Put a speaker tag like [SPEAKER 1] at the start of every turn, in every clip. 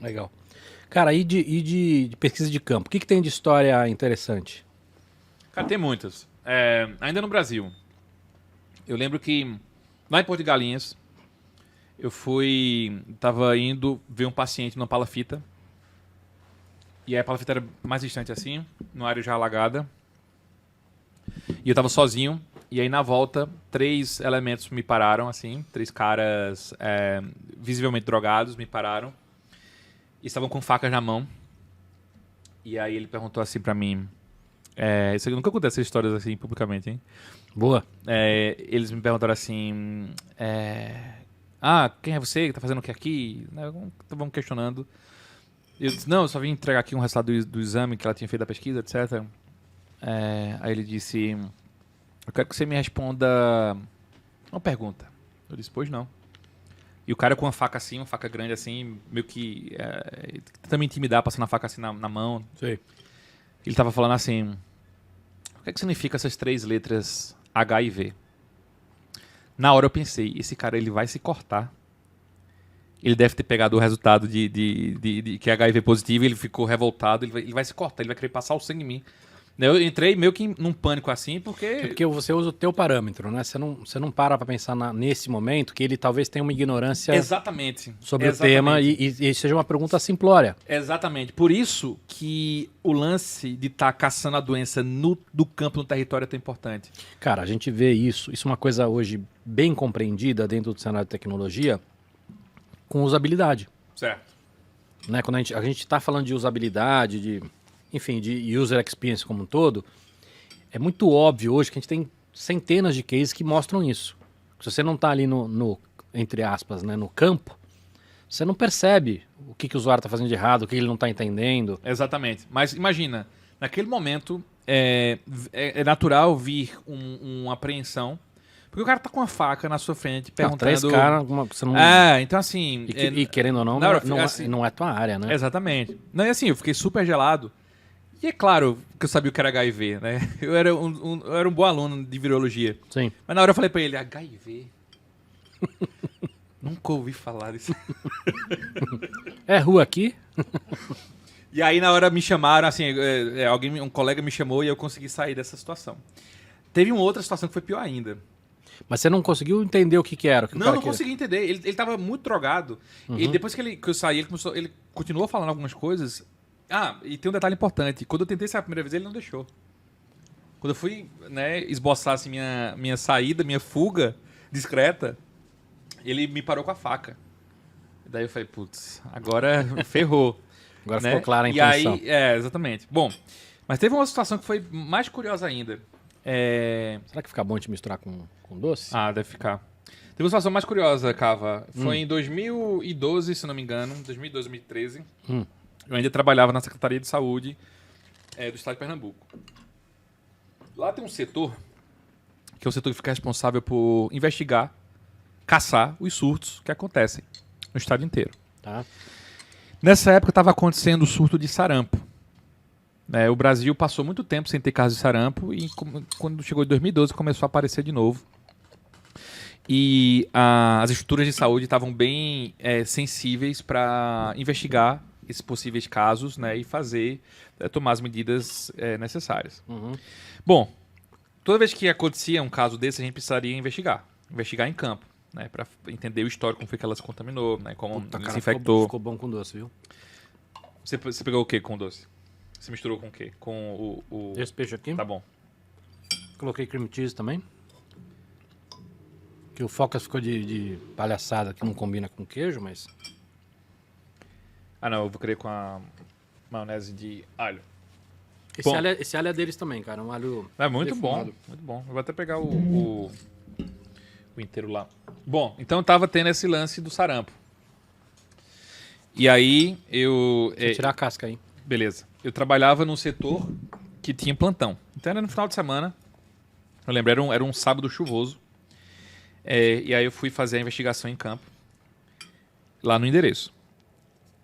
[SPEAKER 1] Legal. Cara, de pesquisa de campo? O que tem de história interessante?
[SPEAKER 2] Cara, tem muitas. Ainda no Brasil. Eu lembro que lá em Porto de Galinhas, tava indo ver um paciente numa palafita. E aí a palafita era mais distante assim, numa área já alagada. E eu tava sozinho. E aí na volta, 3 elementos me pararam, assim. 3 caras visivelmente drogados me pararam. E estavam com facas na mão. E aí ele perguntou assim pra mim... isso aqui nunca acontece essas histórias assim publicamente, hein?
[SPEAKER 1] Boa.
[SPEAKER 2] Eles me perguntaram assim... quem é você? Que tá fazendo o que aqui? Vamos questionando. Eu disse, não, eu só vim entregar aqui um resultado do exame que ela tinha feito da pesquisa, etc. Aí ele disse... Eu quero que você me responda uma pergunta. Eu disse, pois não. E o cara com uma faca assim, uma faca grande assim, meio que... tentando me intimidar, passando a faca assim na mão.
[SPEAKER 1] Sei.
[SPEAKER 2] Ele tava falando assim... O que significa essas 3 letras H e V? Na hora eu pensei, esse cara ele vai se cortar. Ele deve ter pegado o resultado de que é HIV positivo, ele ficou revoltado, ele vai se cortar, ele vai querer passar o sangue em mim. Eu entrei meio que num pânico assim, porque...
[SPEAKER 1] É porque você usa o teu parâmetro, né? Você não para pra pensar nesse momento que ele talvez tenha uma ignorância
[SPEAKER 2] Exatamente.
[SPEAKER 1] sobre o tema e seja uma pergunta simplória.
[SPEAKER 2] Exatamente. Por isso que o lance de estar caçando a doença do campo, no território, é tão importante.
[SPEAKER 1] Cara, a gente vê isso é uma coisa hoje bem compreendida dentro do cenário de tecnologia com usabilidade.
[SPEAKER 2] Certo.
[SPEAKER 1] Né? Quando a gente está falando de usabilidade, de user experience como um todo, é muito óbvio hoje que a gente tem centenas de cases que mostram isso. Se você não está ali entre aspas, né, no campo, você não percebe o que o usuário está fazendo de errado, o que ele não está entendendo.
[SPEAKER 2] Exatamente. Mas imagina, naquele momento é natural vir uma apreensão, porque o cara tá com uma faca na sua frente perguntando...
[SPEAKER 1] 3 caras, você não...
[SPEAKER 2] então assim...
[SPEAKER 1] E querendo ou não, não é tua área, né?
[SPEAKER 2] Exatamente. Não, e assim, eu fiquei super gelado. E é claro que eu sabia o que era HIV, né? Eu era um bom aluno de virologia.
[SPEAKER 1] Sim.
[SPEAKER 2] Mas na hora eu falei pra ele, HIV? Nunca ouvi falar disso.
[SPEAKER 1] É rua aqui?
[SPEAKER 2] E aí na hora me chamaram, assim, um colega me chamou e eu consegui sair dessa situação. Teve uma outra situação que foi pior ainda.
[SPEAKER 1] Mas você não conseguiu entender o que era?
[SPEAKER 2] Não consegui entender. Ele tava muito drogado.
[SPEAKER 1] Uhum.
[SPEAKER 2] E depois que eu saí, ele continuou falando algumas coisas. E tem um detalhe importante. Quando eu tentei sair a primeira vez, ele não deixou. Quando eu fui, né, esboçar assim, minha saída, minha fuga discreta, ele me parou com a faca. E daí eu falei, putz, agora ferrou.
[SPEAKER 1] Agora
[SPEAKER 2] né?
[SPEAKER 1] ficou clara a intenção.
[SPEAKER 2] E aí, exatamente. Bom, mas teve uma situação que foi mais curiosa ainda.
[SPEAKER 1] Será que fica bom te misturar com doce?
[SPEAKER 2] Deve ficar. Teve uma situação mais curiosa, Cava. Foi em 2012, se não me engano. 2012, 2013. Eu ainda trabalhava na Secretaria de Saúde do Estado de Pernambuco. Lá tem um setor, que é o setor que fica responsável por investigar, caçar os surtos que acontecem no estado inteiro.
[SPEAKER 1] Tá.
[SPEAKER 2] Nessa época estava acontecendo o surto de sarampo. O Brasil passou muito tempo sem ter caso de sarampo e quando chegou em 2012 começou a aparecer de novo. E as estruturas de saúde estavam bem sensíveis para investigar esses possíveis casos, né, e tomar as medidas necessárias.
[SPEAKER 1] Uhum.
[SPEAKER 2] Bom, toda vez que acontecia um caso desse, a gente precisaria investigar em campo, né, para entender o histórico, como foi que ela se contaminou, né, como se infectou.
[SPEAKER 1] Ficou bom com doce, viu?
[SPEAKER 2] Você pegou o que com doce? Você misturou com o quê? Com o...
[SPEAKER 1] Esse peixe aqui.
[SPEAKER 2] Tá bom.
[SPEAKER 1] Coloquei cream cheese também. Que o Focas ficou de palhaçada, que não combina com queijo, mas...
[SPEAKER 2] Não, eu vou querer com a maionese de alho.
[SPEAKER 1] Esse alho é deles também, cara. Um alho
[SPEAKER 2] muito
[SPEAKER 1] defumado.
[SPEAKER 2] bom, muito bom. Eu vou até pegar o inteiro lá. Bom, então tava tendo esse lance do sarampo. E aí eu...
[SPEAKER 1] Deixa eu tirar a casca aí.
[SPEAKER 2] Beleza. Eu trabalhava num setor que tinha plantão. Então era no final de semana. Eu lembro, era um sábado chuvoso. E aí eu fui fazer a investigação em campo. Lá no endereço.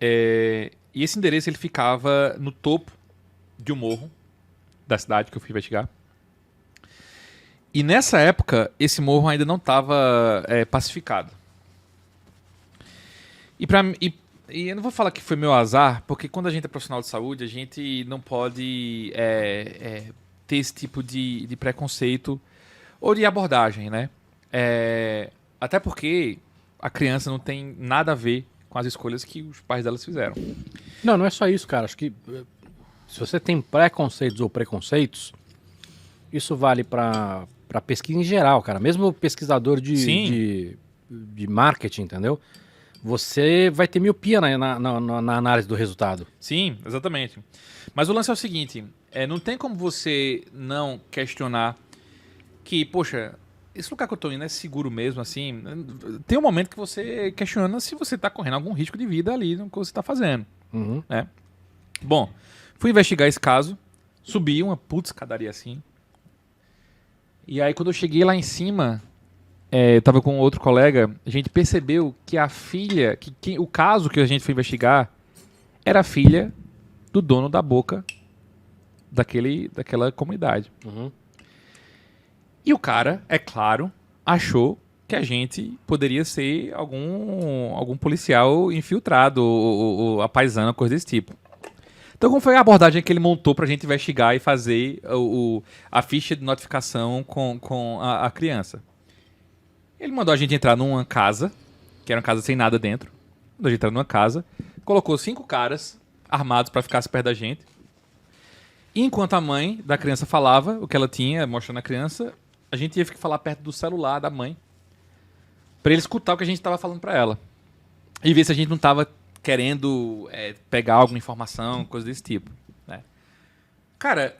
[SPEAKER 2] E esse endereço ele ficava no topo de um morro da cidade que eu fui investigar. E nessa época, esse morro ainda não estava pacificado. E E eu não vou falar que foi meu azar, porque quando a gente é profissional de saúde, a gente não pode ter esse tipo de preconceito ou de abordagem, né? Até porque a criança não tem nada a ver com as escolhas que os pais delas fizeram.
[SPEAKER 1] Não, não é só isso, cara. Acho que se você tem preconceitos ou preconceitos, isso vale para pesquisa em geral, cara. Mesmo pesquisador de marketing, entendeu? Você vai ter miopia na análise do resultado.
[SPEAKER 2] Sim, exatamente. Mas o lance é o seguinte, não tem como você não questionar que, poxa, esse lugar que eu tô indo é seguro mesmo, assim. Tem um momento que você questiona se você tá correndo algum risco de vida ali no que você tá fazendo.
[SPEAKER 1] Uhum.
[SPEAKER 2] Né? Bom, fui investigar esse caso, subi uma puta escadaria assim. E aí quando eu cheguei lá em cima, eu tava com outro colega, a gente percebeu que a filha, o caso que a gente foi investigar era a filha do dono da boca daquela comunidade.
[SPEAKER 1] Uhum.
[SPEAKER 2] E o cara, é claro, achou que a gente poderia ser algum policial infiltrado, ou a paisana, coisa desse tipo. Então, como foi a abordagem que ele montou pra gente investigar e fazer a ficha de notificação com a criança? Ele mandou a gente entrar numa casa, que era uma casa sem nada dentro. Mandou a gente entrar numa casa, colocou 5 caras armados pra ficar perto da gente. E enquanto a mãe da criança falava o que ela tinha, mostrando a criança, a gente ia falar perto do celular da mãe pra ele escutar o que a gente tava falando pra ela. E ver se a gente não tava querendo pegar alguma informação, coisa desse tipo. Né? Cara,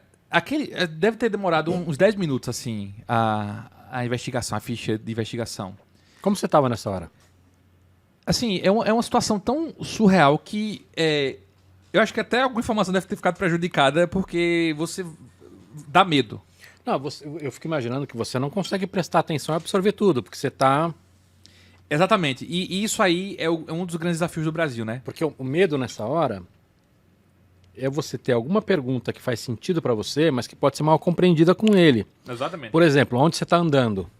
[SPEAKER 2] deve ter demorado uns 10 minutos, assim, a investigação, a ficha de investigação.
[SPEAKER 1] Como você tava nessa hora?
[SPEAKER 2] Assim, é uma situação tão surreal que eu acho que até alguma informação deve ter ficado prejudicada porque você dá medo.
[SPEAKER 1] Não, eu fico imaginando que você não consegue prestar atenção e absorver tudo, porque você tá...
[SPEAKER 2] Exatamente. E isso aí é um dos grandes desafios do Brasil, né?
[SPEAKER 1] Porque o medo nessa hora é você ter alguma pergunta que faz sentido pra você, mas que pode ser mal compreendida com ele.
[SPEAKER 2] Exatamente.
[SPEAKER 1] Por exemplo, onde você tá andando?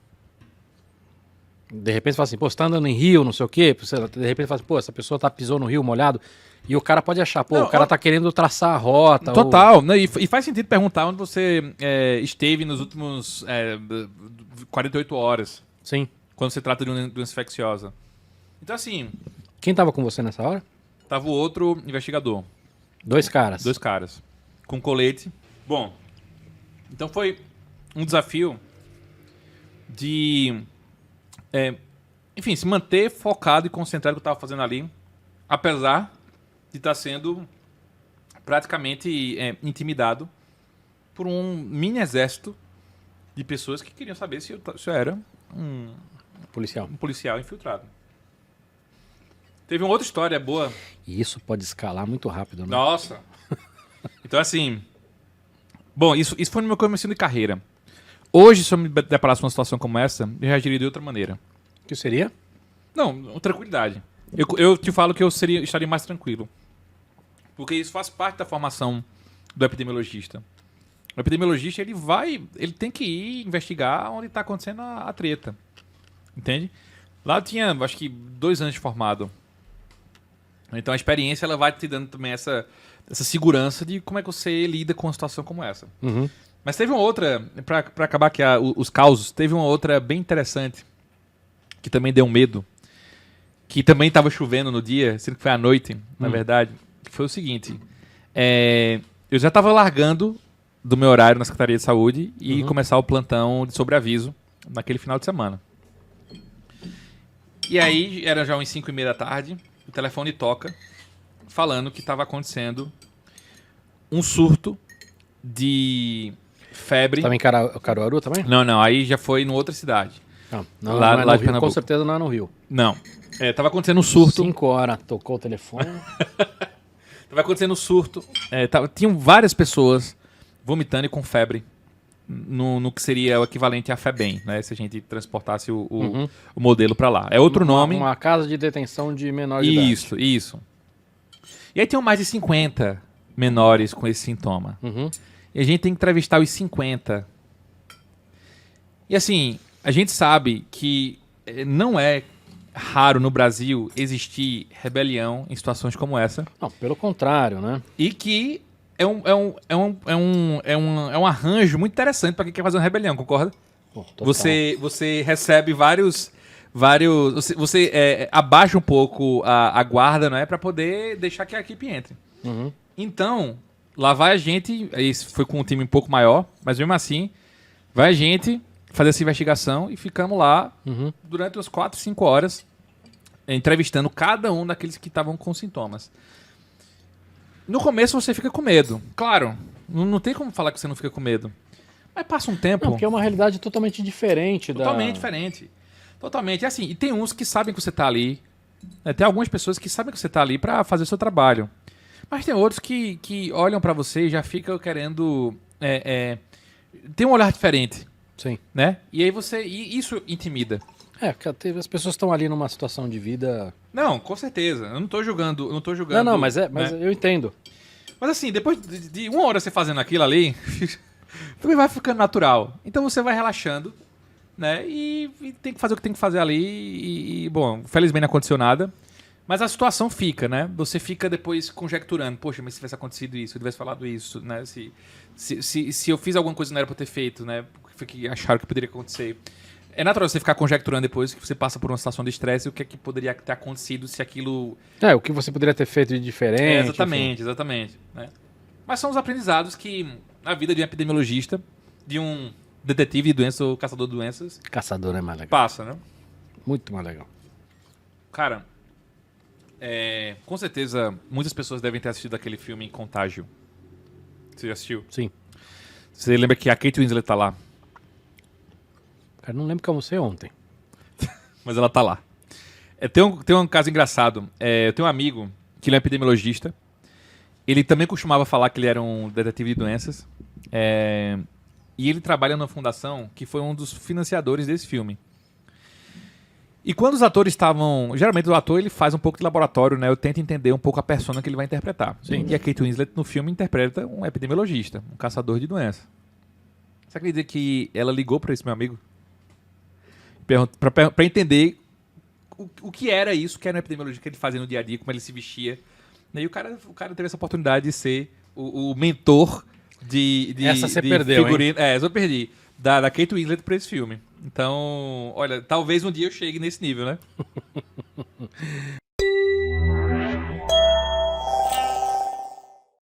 [SPEAKER 1] De repente você fala assim, pô, você tá andando em rio, não sei o quê. De repente fala assim, pô, essa pessoa pisou no rio molhado. E o cara pode achar, pô, o cara tá querendo traçar a rota.
[SPEAKER 2] Total. Né? E faz sentido perguntar onde você esteve nos últimos 48 horas.
[SPEAKER 1] Sim.
[SPEAKER 2] Quando se trata de uma doença infecciosa. Então, assim...
[SPEAKER 1] Quem tava com você nessa hora?
[SPEAKER 2] Tava o outro investigador.
[SPEAKER 1] 2 caras.
[SPEAKER 2] 2 caras. Com colete. Bom, então foi um desafio de... enfim, se manter focado e concentrado no que eu estava fazendo ali, apesar de estar sendo praticamente intimidado por um mini exército de pessoas que queriam saber se eu era um policial infiltrado. Teve uma outra história boa.
[SPEAKER 1] E isso pode escalar muito rápido, né?
[SPEAKER 2] Nossa! Então, assim... Bom, isso foi no meu começo de carreira. Hoje, se eu me deparasse com uma situação como essa, eu reagiria de outra maneira.
[SPEAKER 1] O que seria?
[SPEAKER 2] Não, tranquilidade. Eu te falo que eu estaria mais tranquilo. Porque isso faz parte da formação do epidemiologista. O epidemiologista, ele tem que ir investigar onde está acontecendo a treta. Entende? Lá eu tinha, acho que 2 anos de formado. Então a experiência ela vai te dando também essa segurança de como é que você lida com uma situação como essa.
[SPEAKER 1] Uhum.
[SPEAKER 2] Mas teve uma outra, pra acabar aqui os causos, teve uma outra bem interessante, que também deu medo, que também estava chovendo no dia, sendo que foi à noite, na verdade, que foi o seguinte, eu já estava largando do meu horário na Secretaria de Saúde e começar o plantão de sobreaviso naquele final de semana. E aí, era já umas 5:30 da tarde, o telefone toca, falando que estava acontecendo um surto de febre.
[SPEAKER 1] Tava em Caruaru também?
[SPEAKER 2] Não, aí já foi em outra cidade.
[SPEAKER 1] Não,
[SPEAKER 2] Lá
[SPEAKER 1] não é
[SPEAKER 2] de
[SPEAKER 1] no Rio.
[SPEAKER 2] Pernambuco.
[SPEAKER 1] Com certeza não é no Rio.
[SPEAKER 2] Não. Tava acontecendo um surto.
[SPEAKER 1] 5 horas, tocou o telefone.
[SPEAKER 2] Tava acontecendo um surto. Tinham várias pessoas vomitando e com febre no que seria o equivalente à FEBEM, né? Se a gente transportasse o modelo para lá. É outro nome.
[SPEAKER 1] Uma casa de detenção de menores de idade.
[SPEAKER 2] Isso. E aí tinham mais de 50 menores com esse sintoma.
[SPEAKER 1] Uhum.
[SPEAKER 2] E a gente tem que entrevistar os 50. E assim, a gente sabe que não é raro no Brasil existir rebelião em situações como essa.
[SPEAKER 1] Não, pelo contrário, né?
[SPEAKER 2] E que é um arranjo muito interessante para quem quer fazer uma rebelião, concorda?
[SPEAKER 1] Pô, total.
[SPEAKER 2] Você recebe vários você abaixa um pouco a guarda, não é, para poder deixar que a equipe entre.
[SPEAKER 1] Uhum.
[SPEAKER 2] Então, lá vai a gente, isso foi com um time um pouco maior, mas mesmo assim, vai a gente fazer essa investigação e ficamos lá durante umas 4, 5 horas entrevistando cada um daqueles que estavam com sintomas. No começo você fica com medo. Claro, não tem como falar que você não fica com medo. Mas passa um tempo...
[SPEAKER 1] Não, porque é uma realidade totalmente diferente.
[SPEAKER 2] Totalmente diferente. Totalmente. E assim, e tem uns que sabem que você tá ali. Né? Tem algumas pessoas que sabem que você tá ali pra fazer o seu trabalho. Mas tem outros que olham pra você e já ficam querendo... Tem um olhar diferente.
[SPEAKER 1] Sim.
[SPEAKER 2] Né? E aí e isso intimida.
[SPEAKER 1] Porque as pessoas estão ali numa situação de vida...
[SPEAKER 2] Não, com certeza. Eu não tô julgando.
[SPEAKER 1] Não, mas
[SPEAKER 2] né?
[SPEAKER 1] eu entendo.
[SPEAKER 2] Mas assim, depois de 1 hora você fazendo aquilo ali, também vai ficando natural. Então você vai relaxando, né? E tem que fazer o que tem que fazer ali. Bom, felizmente não aconteceu nada. Mas a situação fica, né? Você fica depois conjecturando. Poxa, mas se tivesse acontecido isso, eu tivesse falado isso, né? Se eu fiz alguma coisa que não era pra eu ter feito, né? Foi que acharam que poderia acontecer. É natural você ficar conjecturando depois que você passa por uma situação de estresse, o que é que poderia ter acontecido se aquilo...
[SPEAKER 1] O que você poderia ter feito de diferente.
[SPEAKER 2] Exatamente. Né? Mas são os aprendizados que a vida de um epidemiologista, de um detetive de doenças ou caçador de doenças...
[SPEAKER 1] Caçador é mais legal.
[SPEAKER 2] Passa, né?
[SPEAKER 1] Muito mais legal.
[SPEAKER 2] Cara, com certeza muitas pessoas devem ter assistido aquele filme Contágio. Você já assistiu?
[SPEAKER 1] Sim.
[SPEAKER 2] Você lembra que a Kate Winslet tá lá?
[SPEAKER 1] Cara, não lembro que eu almocei ontem.
[SPEAKER 2] Mas ela tá lá. Tem um caso engraçado. Eu tenho um amigo que ele é epidemiologista. Ele também costumava falar que ele era um detetive de doenças. E ele trabalha numa fundação que foi um dos financiadores desse filme. E quando os atores estavam... Geralmente o ator ele faz um pouco de laboratório, né? Eu tento entender um pouco a persona que ele vai interpretar.
[SPEAKER 1] Sim.
[SPEAKER 2] E a Kate Winslet no filme interpreta um epidemiologista, um caçador de doenças. Você acredita que ela ligou para esse meu amigo? Pra entender o que era isso, que era uma epidemiologia que ele fazia no dia a dia, como ele se vestia. E o cara teve essa oportunidade de ser o mentor de
[SPEAKER 1] Essa você
[SPEAKER 2] de
[SPEAKER 1] perdeu,
[SPEAKER 2] figurino. Essa eu perdi. Da Kate Winslet pra esse filme. Então, olha, talvez um dia eu chegue nesse nível, né?